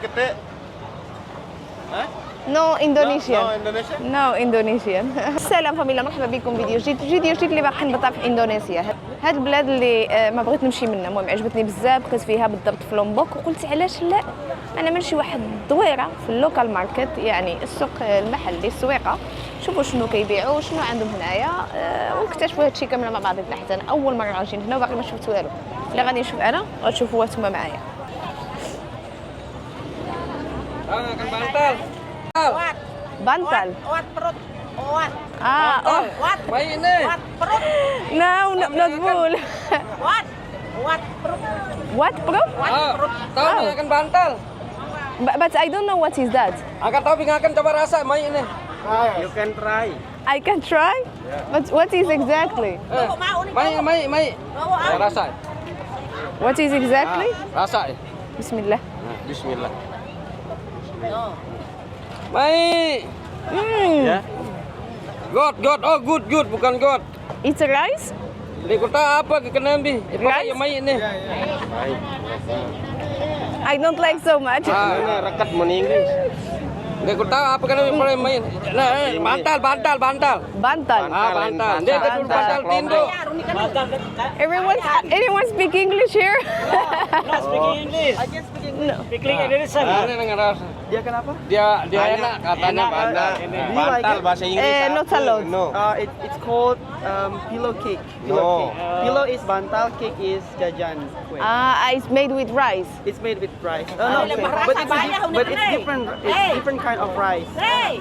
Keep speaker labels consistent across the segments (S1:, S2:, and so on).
S1: ketik.
S2: No Indonesian.
S1: No Indonesian.
S2: No Indonesian. السلام فاميلا، مرحبا بكم فيديو جديد اللي باقي نبطل في اندونيسيا. هاد البلاد اللي ما بغيت نمشي منها، المهم عجبتني بزاف، بقيت فيها بالضبط في لومبوك وقلت علاش لا انا نمشي واحد الدويره في اللوكال ماركت، يعني السوق المحلي، السويقه، نشوفوا شنو كيبيعوا شنو عندهم هنايا، ونكتشفوا هادشي كامل مع بعضنا. حتى انا اول مره غنجي هنا وباقي ما شفت والو. اللي غادي نشوف انا غتشوفوها نتوما معايا.
S3: Kan bantal.
S2: Bantal.
S4: Oat perut. Oat.
S2: Oh.
S4: Oat.
S3: Baik ini.
S4: Oat perut.
S2: No, not full.
S4: Oat. Oat perut.
S2: What, bro?
S3: Tahu oh. Akan bantal.
S2: But I don't know what is that.
S3: Akan tahu akan coba rasa baik ini.
S1: You can try.
S2: I can try. But what is exactly?
S3: Baik. Rasa.
S2: What is exactly?
S3: Rasa.
S2: Bismillah.
S1: Bismillah.
S3: Baik.
S1: Ya.
S3: God. Oh, good. Bukan God.
S2: It's a rice?
S3: Di kota apa ke kenambi?
S2: Rice?
S3: Yang baik ini.
S1: Baik.
S2: I don't like so much.
S1: Ini rekat mun Inggris.
S3: Di kota apa kenambi paling baik? Nah, bantal.
S2: Bantal.
S3: Bantal. Dia kedua bantal tindo.
S2: Anyone speak English here?
S5: Not speaking English.
S4: I can speak English.
S2: No.
S5: Speaking Indonesian.
S3: Ini dengan rasa.
S1: Dia kenapa?
S3: Dia enak katanya bantal.
S1: Bantal bahasa Inggris.
S2: Not allowed.
S1: No.
S6: It's called pillow cake.
S1: No.
S6: Pillow is bantal, cake is jajan kue.
S2: It's made with rice.
S6: It's made with rice. No,
S4: Okay.
S6: but it's different. It's different kind of rice.
S4: Hey,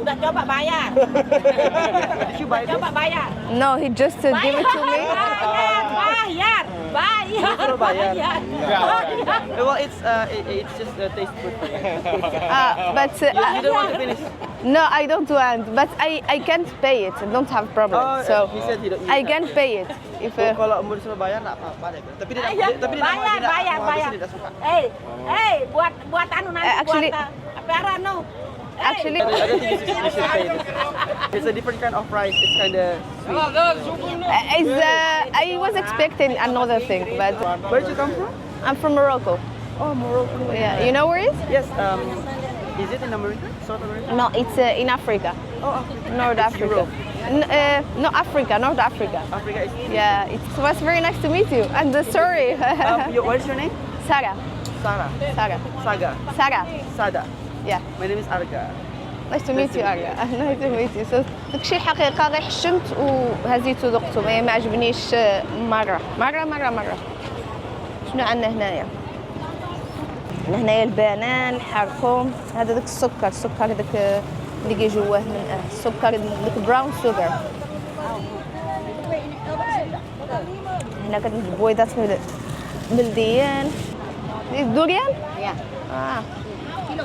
S4: udah coba bayar.
S6: Did you buy this?
S4: Coba bayar.
S2: No, he just gave it to me.
S4: Bayar.
S6: Suruh bayar.
S4: Bayar.
S6: Well, it's just taste good for you.
S2: But
S6: You don't want to finish.
S2: no, I don't want. But I can't pay it. I don't have problem. So
S6: He said he don't.
S2: I can pay it. If
S6: Kalau umur disuruh bayar nggak apa-apa deh. Tapi dia
S4: Bayar.
S6: tidak suka.
S4: Buat anu nanti
S2: Actually-
S4: buat apa no.
S2: actually,
S6: I don't think you should pay this. It's a different kind of rice. It's kind of sweet.
S2: I was expecting another thing, but
S6: Where did you come from?
S2: I'm from Morocco.
S6: Oh, Morocco.
S2: Yeah, you know where it is?
S6: Yes. Is it in America? South America?
S2: No, it's in Africa,
S6: Oh, Africa.
S2: North
S6: It's
S2: Africa.
S6: Europe.
S2: No, Africa, North Africa.
S6: Africa is.
S2: Yeah, it was very nice to meet you. And sorry,
S6: What's your name?
S2: Sarah.
S6: Sarah.
S2: Sarah.
S6: Saga.
S2: Sarah.
S6: Sada.
S2: Yeah.
S6: My name is Arga.
S2: Nice to meet you, Arya. Nice to meet you. So, داكشي الحقيقة غير حشمت وهزيت وذقته، ما عجبنيش مرة. شنو عندنا هنايا؟ عندنا هنايا البنان، الحرقوم، هذا داك السكر داك اللي كي جواه من السكر داك براون سوغر. هنا كتجي بويضات بلديان. دوريان؟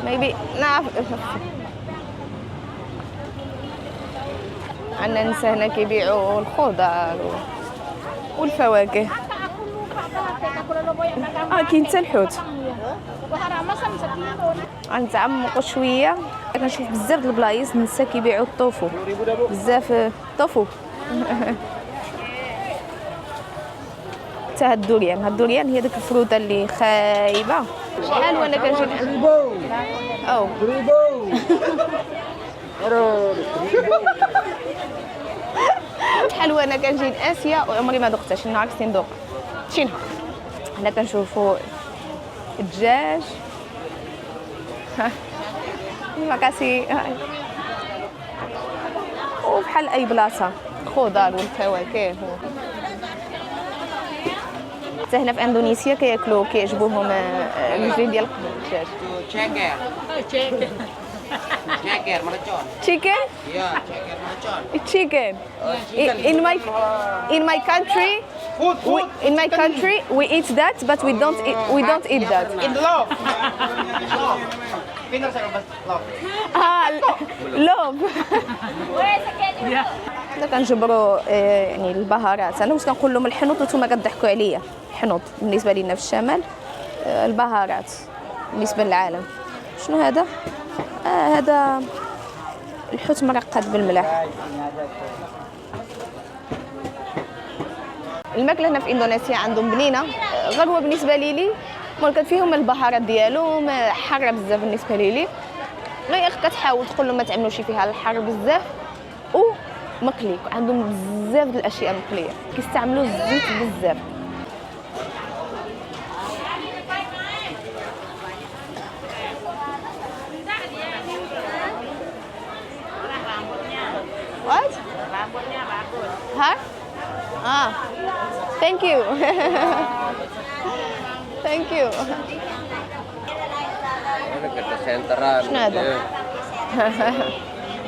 S2: maybe نعرف. عندنا نساء هنا كيبيعوا الخضر والفواكه. كاين حتى الحوت. غنتعمقوا شويه. كنشوف بزاف د البلايص النساء كيبيعوا الطوفو، بزاف طوفو. حتى هاد الدوريان هي ديك الفروته اللي خايبه. شحال وانا كنجي او شحال وانا كنجي لاسيا وعمري ما ذقتها. شي نهار خصني ندوق شي نهار. هنا كنشوفوا الدجاج المكاسي وبحال اي بلاصه خضار والفواكه. حتى هنا في اندونيسيا كياكلوا كيعجبوهم الرجلين ديال الدجاج.
S3: Ceker mercon.
S2: Chicken?
S3: Iya, ceker mercon.
S2: Chicken. In my country, in my country we eat that, but we don't eat that.
S1: In the love. Pinter saya love.
S2: love. حنا كنجبروا يعني البهارات. انا واش كنقول لهم الحنوط وانتم كتضحكوا عليا. الحنوط بالنسبه لينا في الشمال، البهارات بالنسبه للعالم. شنو هذا؟ هذا الحوت مرقد بالملح. الماكله هنا في اندونيسيا عندهم بنينه، غير هو بالنسبه لي المهم كانت فيهم البهارات ديالهم حاره بزاف بالنسبه لي غير كتحاول تقول لهم ما تعملوش فيها الحار بزاف ومقلي عندهم بزاف د الاشياء مقليه كيستعملوا الزيت بزاف What? Huh? Ah. Thank you. Thank you. شنو هذا؟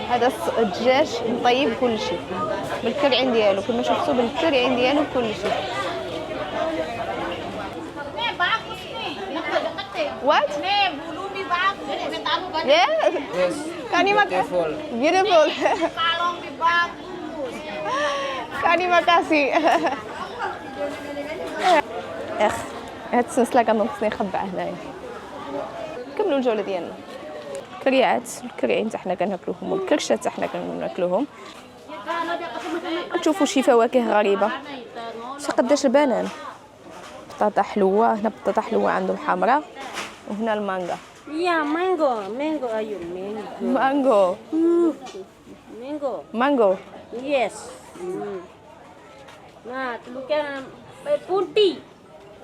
S2: هذا الدجاج مطيب كل شيء بالكرعين ديالو كما شفتوا بالكرعين ديالو كل شيء. What? Yeah.
S3: Yes.
S2: Kani
S3: Beautiful.
S2: Beautiful. كاني مكاسي اخ هاد السلسله كنظن خصني نخبعها هنايا. كملوا الجوله ديالنا. كريعات الكريعين حتى حنا كناكلوهم والكرشات حتى حنا كناكلوهم. تشوفوا شي فواكه غريبه قداش البنان بطاطا حلوه هنا بطاطا حلوه عندهم حمراء وهنا المانجا
S4: Yeah, mango. Mango, ayo, mango.
S2: مانجو
S4: Mango.
S2: مانجو
S4: Yes. Nah, telukan putih.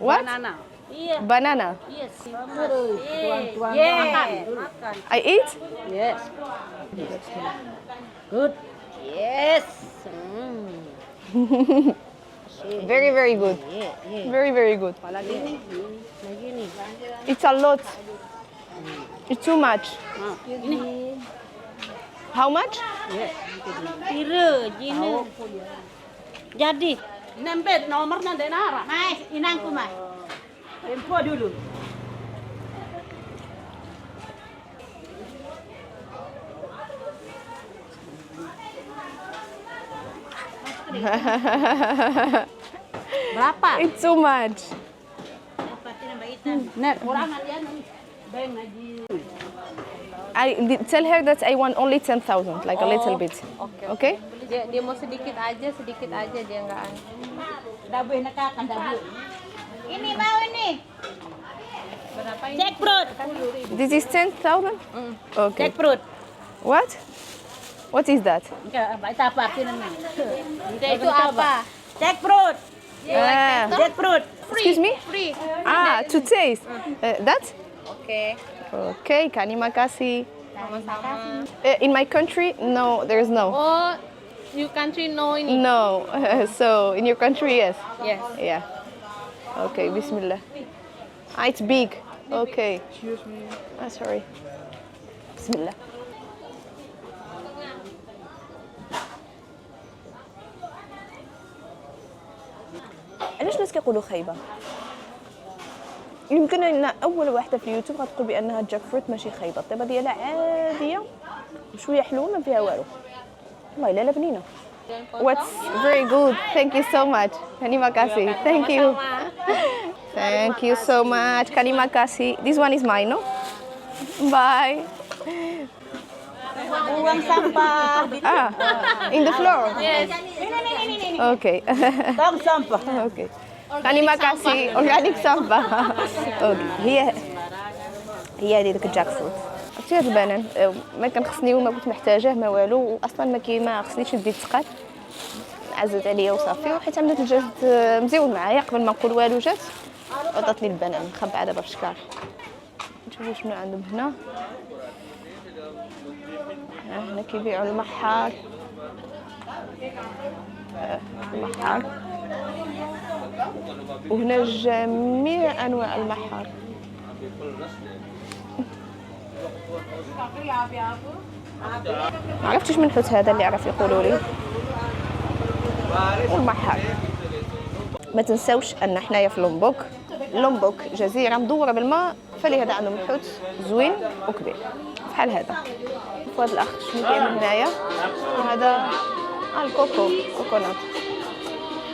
S2: What?
S4: Banana. Iya.
S2: Banana.
S4: Yes. Tuan-tuan makan. Makan.
S2: I eat?
S4: Yes. Good. Yes.
S2: Very, very good. Very, very good.
S4: Lagi nih.
S2: It's a lot. It's too much.
S4: Ini.
S2: How much?
S4: Yes. Pira, jina. Jadi. Nempel nomornya denara. Mas, inangku mas. Tempo dulu. Berapa?
S2: It's too much.
S4: Net, kurangan dia nih. Bang lagi.
S2: Tell her that I want only 10,000, like a little bit. Okay?
S7: Dia mau sedikit aja dia nggak aneh.
S4: Dabuh nekakan dabuh. Ini mau ini.
S7: Berapa ini?
S4: Jackfruit.
S2: This is 10,000? Okay.
S4: Jackfruit.
S2: What? What is that?
S4: Enggak, apa artinya?
S7: Itu apa?
S4: Jackfruit.
S2: Ah,
S4: Jackfruit.
S2: excuse me?
S7: Free.
S2: Ah, to taste. That?
S7: Oke.
S2: Okay, kani makasih.
S7: Sama-sama.
S2: In my country, no, there's no.
S7: Oh, you country no ini.
S2: No. So, in your country, yes.
S7: Yes.
S2: Yeah. Okay, bismillah. Ah, it's big. Okay. Excuse me. Ah, sorry. Bismillah. علاش الناس كيقولوا خايبه؟ يمكن ان اول واحده في اليوتيوب غتقول بانها جاك فروت ماشي خايبه، الطيبه ديالها عاديه وشويه حلوه ما فيها والو. والله لا بنينه. What's very good. Thank you so much. Terima kasih. Thank you. Thank you so much. Terima kasih. This one is mine, no? Bye.
S4: Buang sampah.
S2: Ah, in the floor.
S7: Yes.
S2: Okay.
S4: Tong sampah.
S2: Okay. Terima kasih. Organic sampah. Okay. هي هذه ديك الجاك فروت. عرفتي هاد البنان ما كان خصني وما كنت محتاجاه ما والو واصلا ما خصنيش ندي الثقال عزت عليا وصافي وحيت عملت الدجاج مزيون معايا قبل ما نقول والو جات عطاتني البنان مخبعه دابا في الشكار. نشوفوا شنو عندهم هنا. هنا كيبيعوا المحار. المحار وهنا جميع انواع المحار. ما عرفتش من حوت هذا اللي عرف يقولوا لي. والمحار ما تنساوش ان حنايا في لومبوك جزيره مدوره بالماء فلهذا عندهم حوت زوين وكبير بحال هذا. وهذا الاخ شنو كاين هنايا هذا كوكونات.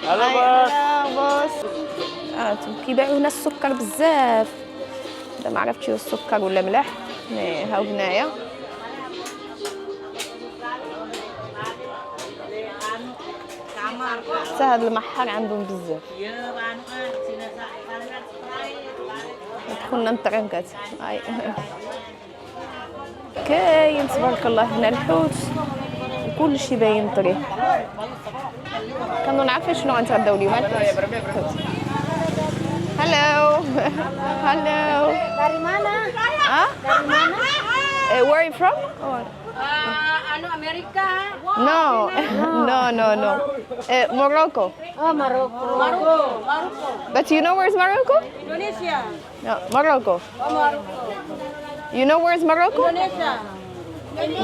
S2: هلا بوس. كيبيعوا هنا السكر بزاف. هذا ما عرفتش هو السكر ولا ملاح. هاو هنايا حتى هذا المحار عندهم بزاف. دخلنا الطرنكات هاي كاين تبارك الله هنا الحوت وكل شيء باين طري. كنظن عارفين شنو غنتغداو اليوم. هلو هلو.
S7: Dari mana?
S2: ها
S7: Dari mana?
S2: where are you from?
S7: Anu Amerika.
S2: No no no no Morocco.
S7: Oh, Maroko. Maroko.
S2: But you know where's Morocco?
S4: Indonesia.
S2: No, Morocco. You know where's Morocco?
S4: Indonesia.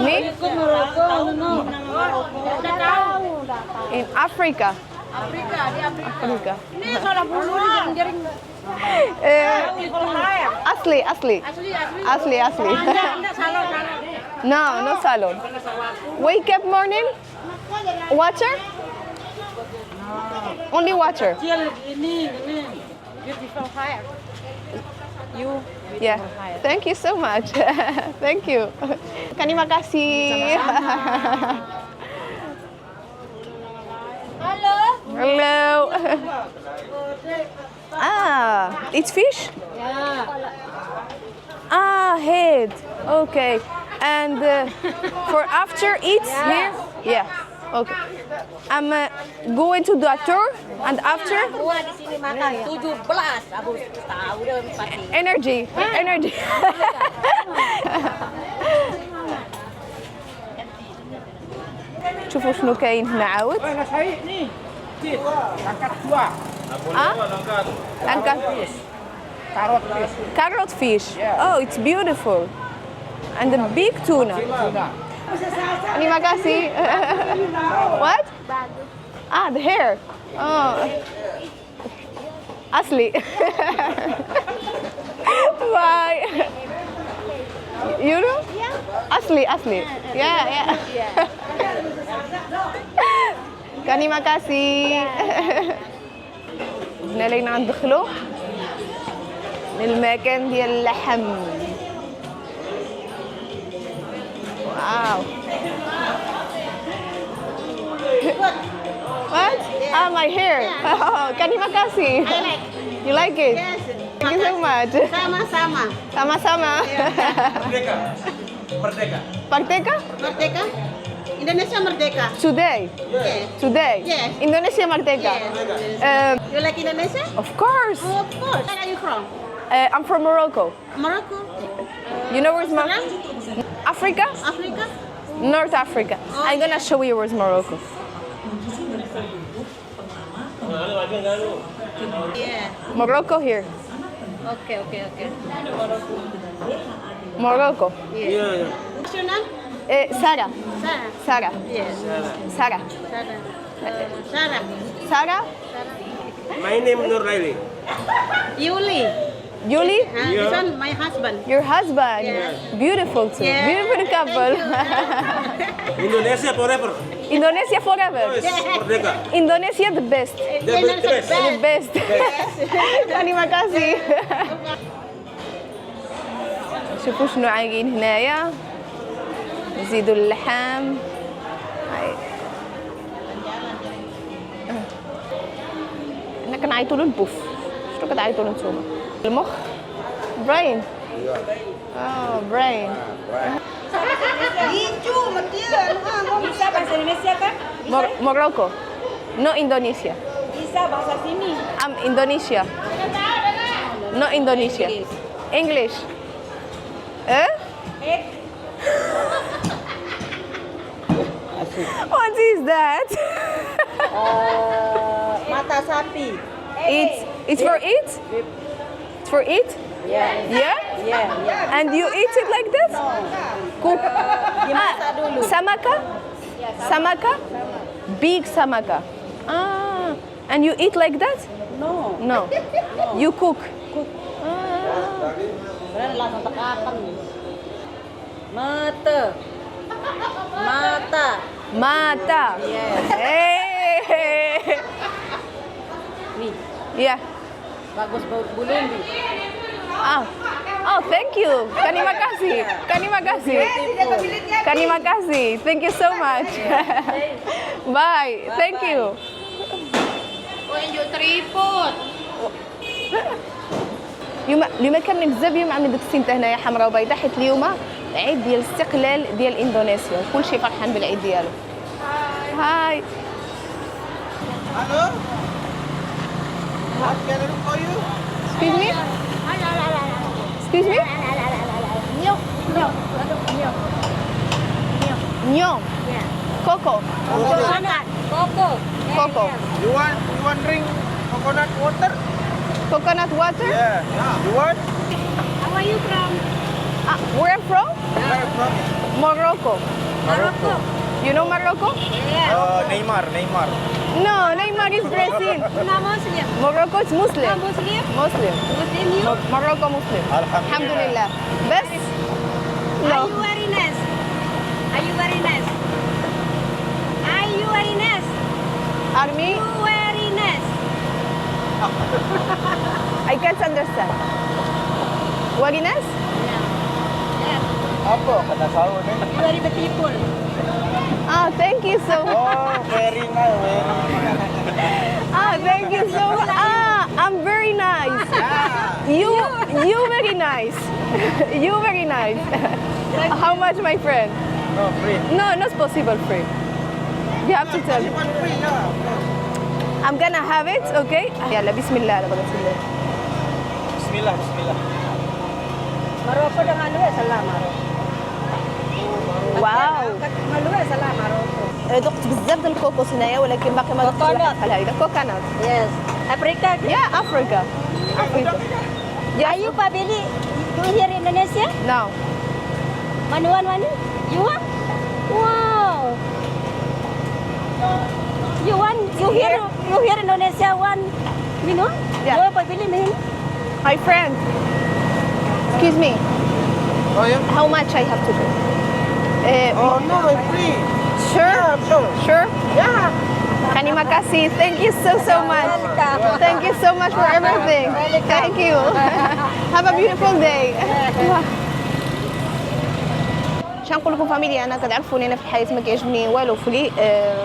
S2: Me?
S4: Maroko. No. Udah tahu.
S2: In Africa.
S4: Afrika, di Afrika.
S2: Africa.
S4: Ini salah bulu jaring-jaring.
S2: Asli, asli.
S4: Asli, asli.
S2: Asli, asli.
S4: Anda salon, salon.
S2: No, no salon. Wake up morning. Water? Only water.
S4: Kecil ini. Beautiful hair. You.
S2: Yeah. Thank you so much. Thank you. Terima kasih.
S4: Halo.
S2: Hello. It's fish?
S4: Ya.
S2: Head. Okay. And for after eat here? Yeah. Okay. I'm going to the tour and after
S4: Gua di sini makan 17 Agustus tahu deh pasti.
S2: energy. Energy. شوفوا شنو كاين هنا عاود. Carrot fish. Oh, it's beautiful. And the big tuna. Terima kasih. What? The hair. Oh. Asli. Bye. You know? Asli, asli. Yeah. Terima kasih. هنا لينا ندخلوا للمكان ديال اللحم. واو. What? My hair. Terima kasih.
S4: I like.
S2: You like it?
S4: Yes.
S2: Thank you so much.
S4: Sama-sama.
S2: Sama-sama. Merdeka?
S4: Merdeka? Indonesia merdeka.
S2: Today.
S4: Yes.
S2: Today.
S4: Yes.
S2: Indonesia merdeka.
S4: You like Indonesia?
S2: Of course.
S4: Oh, of course. Where are you from?
S2: I'm from Morocco.
S4: Morocco?
S2: You know where's Morocco? Africa?
S4: Afrika?
S2: North Africa. I'm gonna show you where's Morocco.
S4: Yeah.
S2: Morocco here.
S4: Okay.
S2: Morocco.
S4: What's your name?
S2: Sarah.
S4: Sarah.
S2: Sarah.
S4: Yes.
S2: Sarah.
S4: Sarah.
S2: Sarah?
S1: My name Nur Laili.
S4: Yuli.
S2: Yuli?
S4: This one my husband.
S2: Your husband.
S4: Yes.
S2: Beautiful too.
S4: Yeah.
S2: Beautiful couple.
S1: Indonesia forever.
S2: Indonesia forever.
S1: Merdeka.
S2: Indonesia the best. The best. Terima kasih. شوفوا شنو عايقين هنايا. نزيدوا اللحم. هاي. احنا كنعيطوا له البوف. شنو كتعيطوا له نتوما؟ المخ؟ brain. Brain.
S4: Bisa bahasa Indonesia kan?
S2: Morocco. No Indonesia.
S4: Bisa bahasa sini.
S2: I'm Indonesia. No Indonesia. English. What is that?
S4: Mata sapi.
S2: It's for eat? It's for eat? Yeah?
S4: Yeah.
S2: And you eat it like this? Cook.
S4: Dimasak dulu.
S2: Samaka? Samaka? Big samaka. And you eat like that?
S4: No.
S2: No. You cook.
S4: Benar langsung tekakan. Mata. Mata.
S2: Mata.
S4: Yes.
S2: Hey.
S4: Nih,
S2: Yeah.
S4: bagus bulunya.
S2: Oh, thank you. Terima kasih. Terima kasih. Terima kasih. Thank you so much. Bye. Thank you.
S7: Oh, yang tripod.
S2: اليوم كاملين بزاف اليوم عاملين ديك السيمته هنايا حمراء وبيضاء، حيت اليوم عيد ديال الاستقلال ديال اندونيسيا، كلشي فرحان بالعيد ديالو. هاي
S6: Hello? What can I do for you?
S2: excuse me excuse me nyo coco coco
S6: You want drink coconut water?
S2: coconut water.
S6: Yeah. You want?
S7: How are you from?
S2: Where I'm from?
S6: Where from?
S2: Morocco.
S7: Morocco.
S2: You know Morocco?
S6: Neymar.
S2: No, Neymar is Brazil.
S7: No Muslim.
S2: Morocco is Muslim.
S7: Muslim.
S2: Muslim.
S7: Muslim you?
S2: Morocco Muslim. Alhamdulillah. بس
S7: Are
S2: no.
S7: you very nice? Are you very nice? Are you very nice?
S2: Army,
S7: You very nice.
S2: I can't understand. Very nice?
S7: Yes.
S6: Apa? Kena tahu ni.
S7: You very beautiful.
S2: Thank you so much.
S6: Oh, very nice.
S2: Thank you so much. I'm very nice. You very nice. You very nice. How much, my friend?
S6: No, free.
S2: No, not possible free. You have to tell me.
S6: Even free, yeah.
S2: I'm gonna have it, okay? يلا بسم الله على بركة الله.
S6: Bismillah.
S7: Morocco dah malu ya salah Morocco.
S2: واو.
S7: Malu ya salah Morocco.
S2: ذقت بزاف ديال الكوكوس هنايا ولكن باقي ما ذقتش واحد بحال هكذا كوكونات.
S7: Yes. Africa.
S2: يا افريكا. افريكا.
S7: Are you Pabili? You here Indonesia?
S2: نو.
S7: Manu? You want? Wow. You here Indonesia one minum?
S2: Yeah.
S7: You Pabili minum?
S2: My friend. Excuse me.
S6: Oh, yeah?
S2: How much I have to do?
S6: Oh, no, free.
S2: Sure.
S6: Sure.
S2: Sure.
S6: Yeah.
S2: Terima kasih. Thank you so much. Thank you so much for everything. Thank you. Have a beautiful day. شنقول لكم فاميليا، انا كتعرفوني انا في الحياه ما كيعجبني والو فلي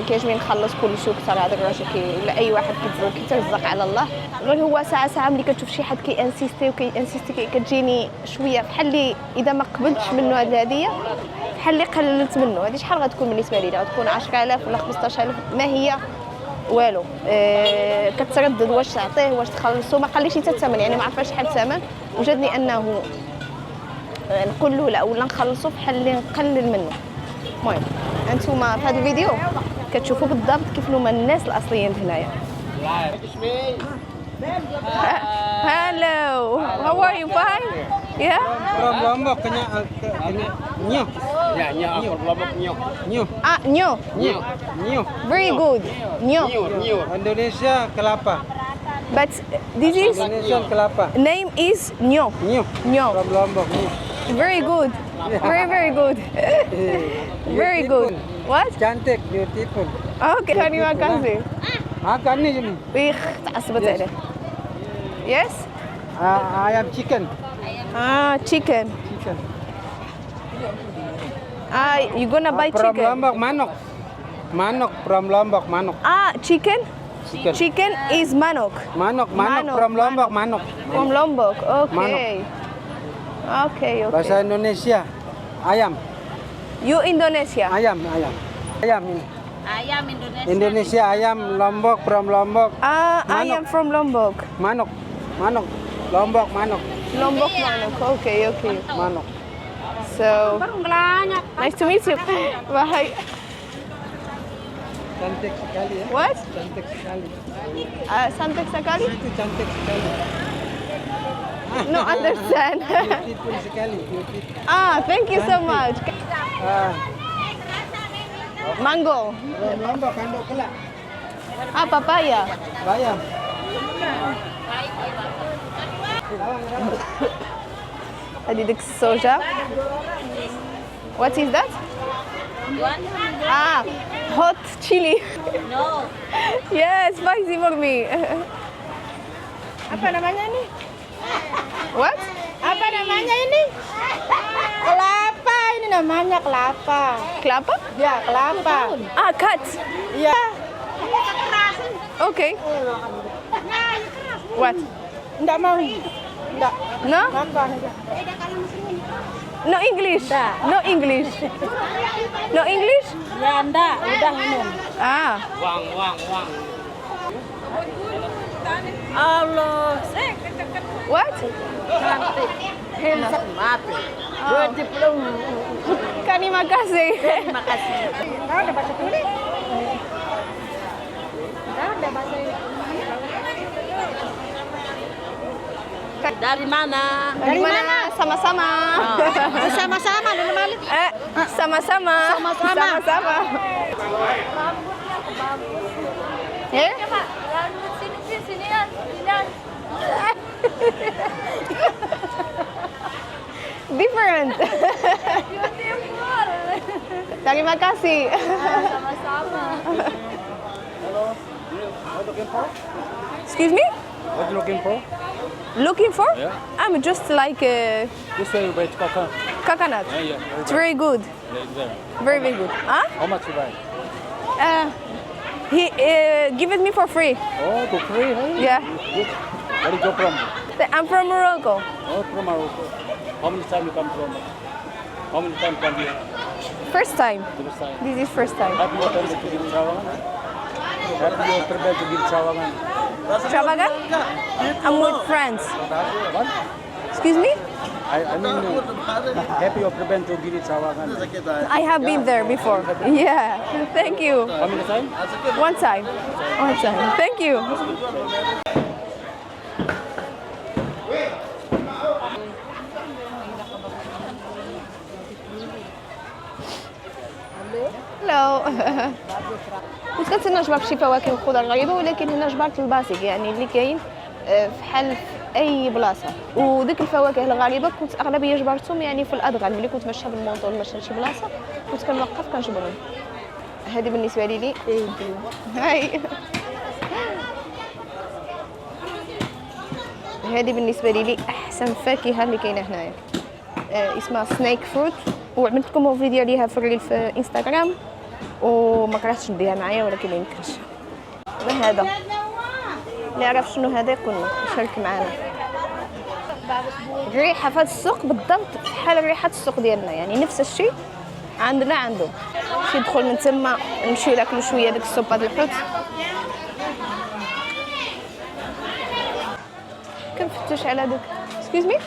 S2: كيعجبني نخلص كل شيء وكثر هذا الراجل ولا اي واحد كيترزق على الله. غير هو ساعه ملي كتشوف شي حد كيانسيستي كتجيني شويه بحال اللي اذا ما قبلتش منه هذه الهديه بحال اللي قللت منه. هذه شحال غتكون بالنسبه لي؟ غتكون 10000 ولا 15000 ما هي والو. كتردد واش تعطيه واش تخلصو، ما قاليش حتى الثمن، يعني ما عرفاش شحال الثمن. وجدني انه نقول له لا ولا نخلصوا بحال اللي نقلل منه. المهم انتوما في هذا الفيديو كتشوفوا بالضبط كيف هما الناس الاصليين هنايا. Hello, how are you? Fine? Yeah?
S3: From Lombok ke Nyo. Ya, Nyo. Lombok Nyo.
S2: Nyo.
S3: Nyo.
S2: Very good. Nyo.
S3: Indonesia kelapa.
S2: But this is
S3: Indonesian kelapa.
S2: name is Nyo. Nyo.
S3: From Lombok. Nyo.
S2: Very good. Very good. Very good. What?
S3: Cantik, beautiful.
S2: Okay, terima kasih.
S3: Makan nih ini.
S2: Wih, تعصبت عليه. Yes?
S3: Ayam chicken.
S2: Chicken. You gonna buy
S3: From
S2: chicken?
S3: Lombok manok. Manok from Lombok manok.
S2: Chicken?
S3: Chicken.
S2: Chicken is manok.
S3: Manok from Lombok manok.
S2: From Lombok. Okay. Okay.
S3: Bahasa Indonesia ayam.
S2: You Indonesia?
S3: Ayam ini.
S7: Ayam Indonesia.
S3: Indonesia ayam Lombok from Lombok.
S2: I am from Lombok.
S3: Manok. Lombok manok.
S2: Lombok manok. Okay.
S3: Manok.
S2: So, nice to meet you. Bye.
S3: Cantik sekali ya.
S2: What?
S3: Cantik sekali.
S2: Santek sekali?
S3: Itu cantik sekali.
S2: No understand.
S3: Beautiful sekali. Beautiful.
S2: Thank you so much. Mango.
S3: From Lombok kandok kelak.
S2: Papaya.
S3: Bayam.
S2: Tadi dek soja. What is that? Hot chili.
S7: No.
S2: Yes, spicy for me. Apa namanya ini? What?
S4: Apa namanya ini? Kelapa, ini namanya kelapa.
S2: Kelapa?
S4: Ya, kelapa.
S2: Cut.
S4: Ya.
S2: Okay. What?
S4: Enggak mau.
S2: No? No English. No English. No English?
S4: Ya enggak, udah minum.
S2: Ah.
S3: Wang.
S4: Allah,
S2: What?
S4: cantik. Handsome mati. Berdiplom.
S2: Terima kasih.
S4: Terima kasih. Kau ada bahasa tulis? Kau ada bahasa Dari mana?
S2: Dari mana? Sama-sama.
S4: Sama-sama dari mana?
S2: Sama-sama.
S4: Sama-sama.
S2: Sama-sama. Ya?
S7: Sini.
S2: Different. Terima kasih.
S7: Sama-sama.
S2: Excuse me?
S3: What you looking for?
S2: Looking for?
S3: Yeah.
S2: I'm just like
S3: This way you buy coconut.
S2: coconut.
S3: Yeah.
S2: It's very good. Very, very good. Huh?
S3: How much you buy?
S2: He give it me for free.
S3: Oh, for free, huh?
S2: Yeah.
S3: Good. Where you go from?
S2: I'm from Morocco.
S3: Oh, from Morocco. How many time you come from? How many time come here?
S2: First time.
S3: This time.
S2: This is first time.
S3: Happy your turn to give Sawangan. Happy your turn to give Sawangan.
S2: Extravagant? I'm with friends.
S3: What?
S2: Excuse me?
S3: I mean, happy your prevent to give Sawangan.
S2: I have been there before. Yeah. Thank you.
S3: How many time?
S2: One time. One time. Thank you. هلو. كنت كنتسنى نجبر شي فواكه وخضر غريبه، ولكن هنا جبرت الباسيك يعني اللي كاين في حل في اي بلاصه. وديك الفواكه الغريبه كنت اغلبيه جبرتهم يعني في الادغال، ملي كنت ماشيه بالمونطور ماشيه لشي بلاصه كنت كنوقف كنجبرهم. هذه بالنسبه لي هاي هذه بالنسبه لي احسن فاكهه اللي كاينه هنايا. اسمها سنيك فروت، وعملت لكم فيديو عليها في الريل في انستغرام وما كرهتش نديها معايا، ولكن ما يمكنش. ما هذا اللي يعرف شنو هذا يكون يشارك معنا. الريحه في هذا السوق بالضبط بحال ريحه السوق ديالنا، يعني نفس الشيء عندنا عنده. شي ندخل من تما نمشيو ناكلو شويه ديك السوبه ديال الحوت. كنفتش على دوك اكسكيوز مي.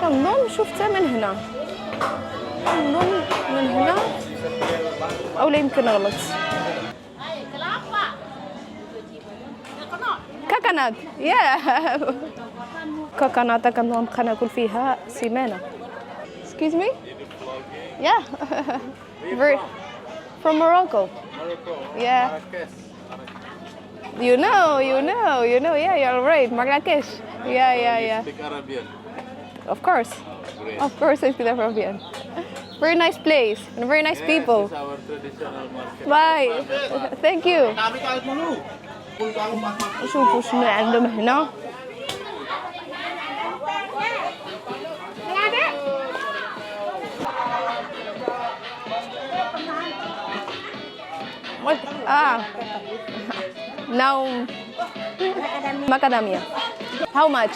S2: كنظن شفتها من هنا، كنظن من هنا او لا يمكن غلط. كاكانات يا كاكانات كنظن نبقى ناكل فيها سيمانه. Excuse me? Yeah. From Morocco. Yeah. You know. Yeah, you're right. Marrakesh. Yeah.
S1: Speak Arabian.
S2: Of course. Of course I speak Arabian. Very nice place and very nice people.
S1: This is our traditional market.
S2: Bye. Thank you. شوفوا شنو عندهم هنا. What? Now macadamia. How much?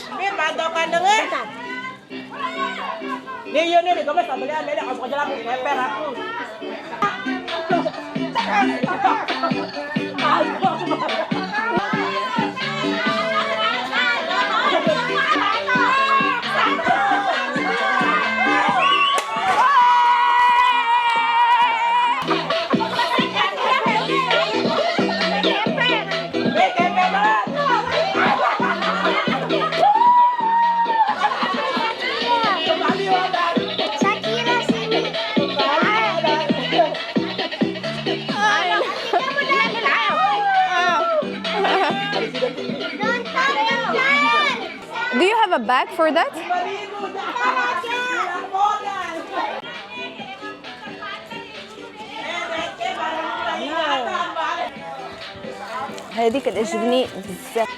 S2: Do you have a bag for that? هذه كتعجبني بزاف.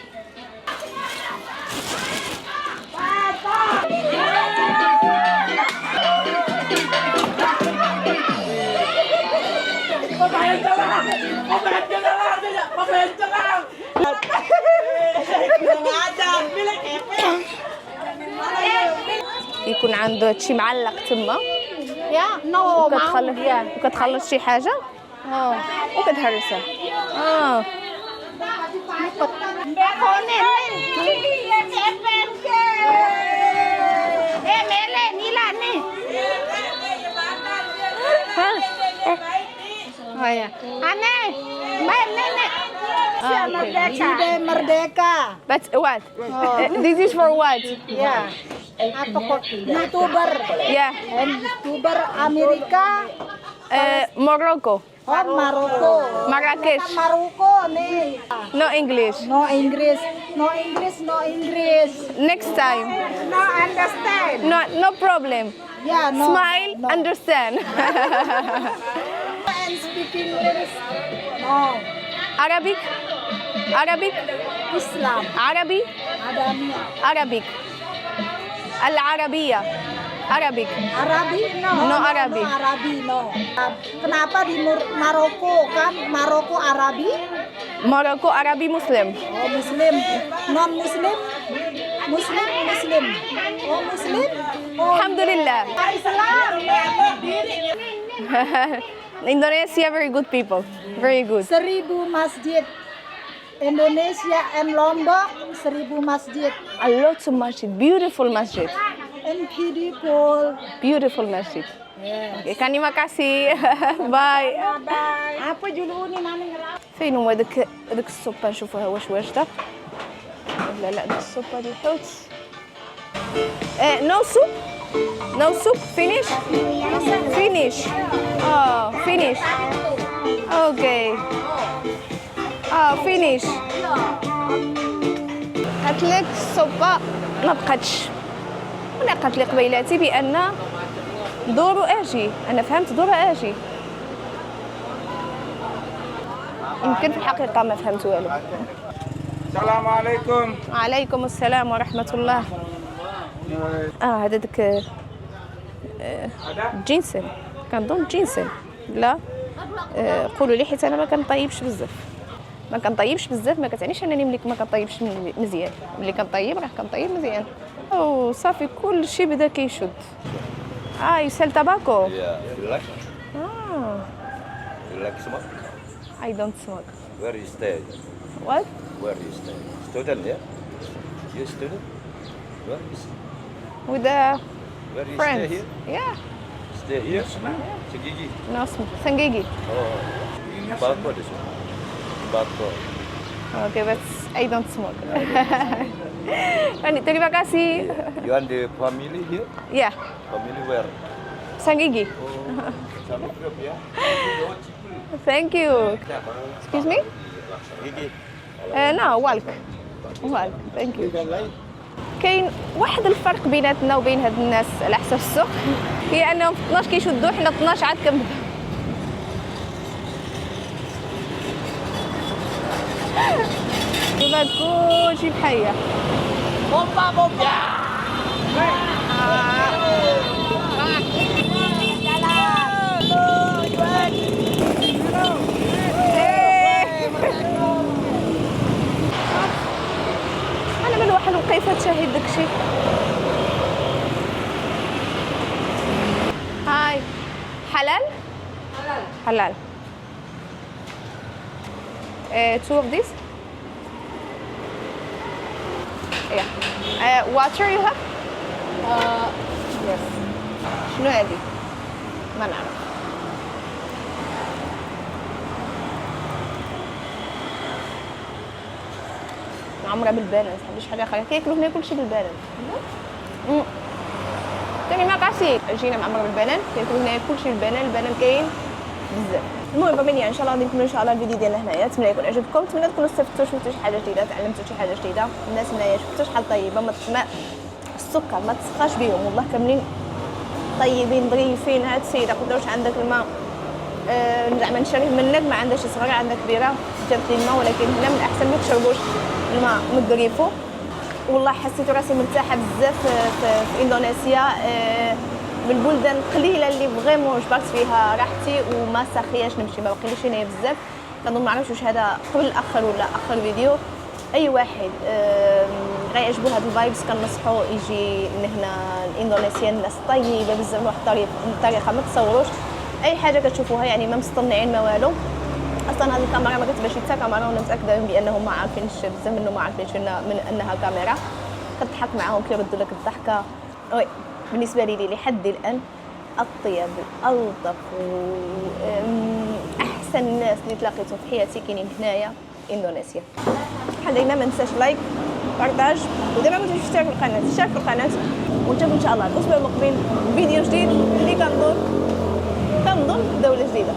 S8: Pabenta
S2: كيكون عنده هادشي معلق تما
S4: Ya, no,
S2: وكتخلص شي حاجه وكتهرسها
S4: Sudah merdeka.
S2: But what? This is for what?
S4: Ya. Apa kok YouTuber?
S2: Yeah.
S4: YouTuber Amerika.
S2: Morocco.
S4: Oh, Maroko.
S2: Marrakesh.
S4: Maroko nih.
S2: No English.
S4: No Inggris. No Inggris, no Inggris.
S2: Next time.
S4: No understand.
S2: No problem.
S4: Ya, no.
S2: Smile,
S4: no.
S2: understand.
S4: And speak English. No.
S2: Arabic? Arabic?
S4: Islam.
S2: Arabi?
S4: Adamnya.
S2: Arabic. Al-Arabiyya. Arabic.
S4: Arabi? No.
S2: No Arabi.
S4: No Arabi, no. Kenapa di Maroko kan Maroko Arabi?
S2: Morocco Arabi Muslim.
S4: Oh, Muslim. Non Muslim? Muslim, Muslim. Oh, Muslim? Oh,
S2: Alhamdulillah.
S4: Islam.
S2: Indonesia, very good people. Very good.
S4: 1000 masjid. Indonesia and Lombok 1000 masjid.
S2: A lot of masjid. Beautiful masjid.
S4: And beautiful.
S2: Beautiful masjid. Okay, terima kasih. Bye.
S4: Apa juluni mami ngerap?
S2: فين هو داك السوبه نشوفوها واش واجده لا داك السوبه ديال الحوت نو سوب نو سوب فينيش فينيش اوكي فينيش هات لك السوبه ما بقاتش انا قالت لي قبيلاتي بان دورو اجي انا فهمت دورو اجي يمكن في الحقيقة ما فهمت والو.
S3: السلام عليكم.
S2: وعليكم السلام ورحمة الله. هذا داك جينسن كنظن جينسن لا قولوا لي حيت انا ما كنطيبش بزاف ما كتعنيش انني ملي ما كنطيبش مزيان ملي كنطيب راه كنطيب مزيان او صافي كل شيء بدا كيشد يسال تباكو
S8: You like smoke?
S2: I don't smoke.
S8: Where you stay?
S2: What?
S8: Where you stay? Student, yeah? You student? Where you stay?
S2: With the
S8: Where you
S2: friends.
S8: stay here?
S2: Yeah.
S8: Stay here? Segigi.
S2: No smoke. Sangigi.
S8: Oh. Bako this one. Bako.
S2: Okay, but I don't smoke. Terima kasih.
S8: You and the family here?
S2: Yeah.
S8: Family where?
S2: Sangigi.
S8: Some group, yeah?
S2: Thank you. Excuse me?
S8: Gigi.
S2: No, walk. Thank you. كاين واحد الفرق بيناتنا وبين هاد الناس على حسب السوق هي انهم 12 كيشدوا حنا 12 عاد كنبدا هذا كلشي بحيه انا من الواحد وقيفه تشاهد داكشي هاي حلال حلال two of these yeah water you have yes شنو هذه ما نعرف معمرة بالبانان ما حبيتش حاجه اخرى كياكلوا هنا كلشي بالبانان تريما كاسي جينا معمرة بالبانان كياكلوا هنا كلشي بالبانان البانان كاين بزاف المهم فاميليا ان شاء الله غادي نكملوا ان شاء الله الفيديو ديالنا هنايا نتمنى يكون عجبكم نتمنى تكونوا استفدتوا شفتوا شي حاجه جديده تعلمتوا شي حاجه جديده الناس هنايا شفتوا شحال طيبه ما السكر ما تسقاش بهم والله كاملين طيبين ظريفين هاد السيده قلت له واش عندك الماء زعما نشريه منك ما عندهاش صغيره عندها كبيره جابت لي الماء ولكن هنا من الاحسن ما تشربوش الماء من الكريفو والله حسيت راسي مرتاحه بزاف في اندونيسيا من البلدان القليله اللي فريمون جبرت فيها راحتي وما ساخياش نمشي ما باقيليش هنايا بزاف كنظن ما عرفتش واش هذا قبل الاخر ولا اخر فيديو اي واحد غيعجبو هاد الفايبس كنصحو يجي لهنا. الاندونيسيا الناس طيبه بزاف، واحد الطريقه ما تصوروش اي حاجه كتشوفوها، يعني ما مصطنعين ما والو. اصلا هذه الكاميرا ما كتبانش حتى كاميرا، وانا متاكده بانهم ما عارفينش، بزاف منهم ما عارفينش من انها كاميرا. كتضحك معاهم كيردوا لك الضحكه. وي بالنسبه لي لحد الان اطيب والطف واحسن الناس اللي تلاقيتهم في حياتي كاينين هنايا اندونيسيا. بحال دايما ما ننساش لايك بارطاج، ودابا ما تنساش تشترك في القناه، اشترك في القناه، ونشوفكم ان شاء الله الاسبوع المقبل فيديو جديد اللي كنظن دوله جديده.